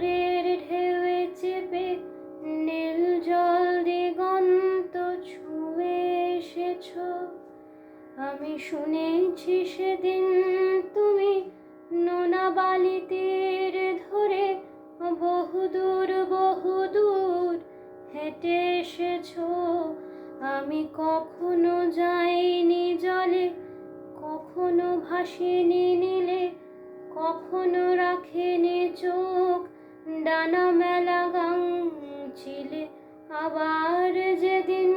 সাগরের ঢেউয়ে চেপে নীল জল দিগন্ত ছুঁয়ে এসেছ। আমি শুনেছি সেদিন তুমি নোনা বালি তীর ধরে বহুদূর বহুদূর হেঁটে এসেছ। আমি কখনো যাইনি জলে, কখনো ভাসিনি নীলে, কখনো রাখিনি চোখ ডানা মেলা গাংচিলে। আবার যেদিন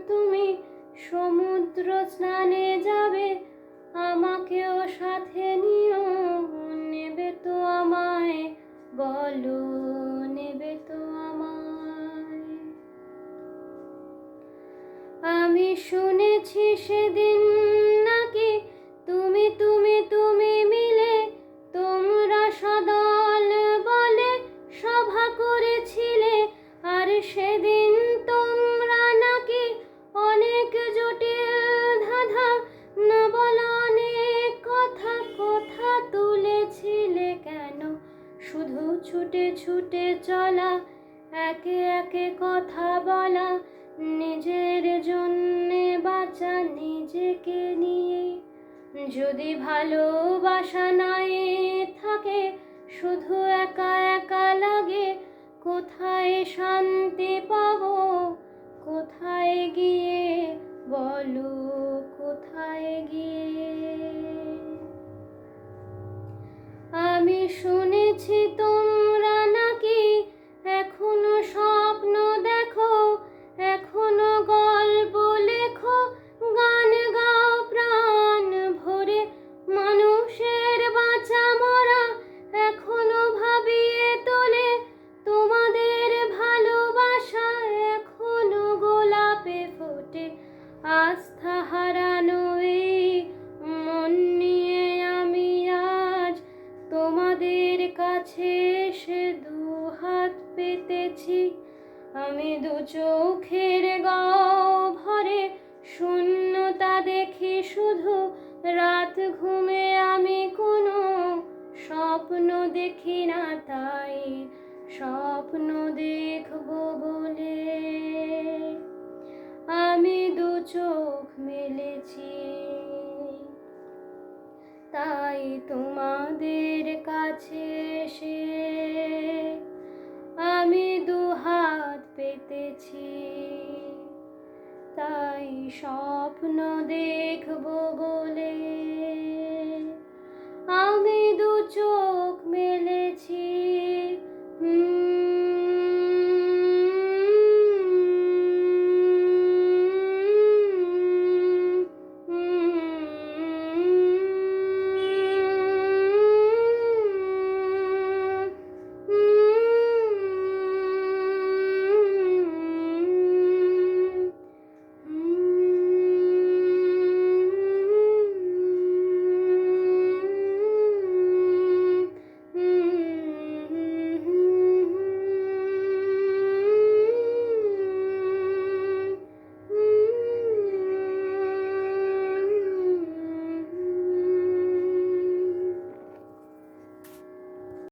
তুমি সমুদ্র স্নানে যাবে, আমাকেও সাথে নিও, নেবে তো আমায়, বলো নেবে তো আমায়। আমি শুনেছি সেদিন নাকি তুমি তুমি তুমি মিলে তোমরা সদল বলে সভা করেছিলে। আর সেদিন তোমরা নাকি অনেক জটিল ধাঁধা না বলা অনেক কথা কথা তুলেছিলে। কেন শুধু ছুটে ছুটে চলা, একে একে কথা বলা, নিজের জন্যে বাঁচা নিজেকে নিয়ে। যদি ভালোবাসা নাই থাকে, শুধু একা একা লাগে, কোথায় শান্তি পাবো, কোথায় গিয়ে, বলো কোথায় গিয়ে। আমি শুনেছি তোমরা নাকি এখনো স্বপ্ন দেখো, এখনো গল্প লেখো, গান গাও প্রাণ ভরে। মানুষের বাঁচা মরা এখনো ভাবিয়ে তোলে, তোমাদের ভালোবাসা এখনো গোলাপে ফোটে। আস্থা হারানো এই মন নিয়ে আমি আজ তোমাদের কাছে এসে দুহাত পেতেছি। আমি দু চোখের গহ্বরে শূন্যতা দেখি শুধু, রাত ঘুমে আমি কোনো স্বপ্ন দেখি না, তাই স্বপ্ন দেখবো বলে আমি দু চোখ মেলেছি। তাই তোমাদের কাছে এসে আমি দুহাত পেতেছি, তাই স্বপ্ন দেখবো বলে।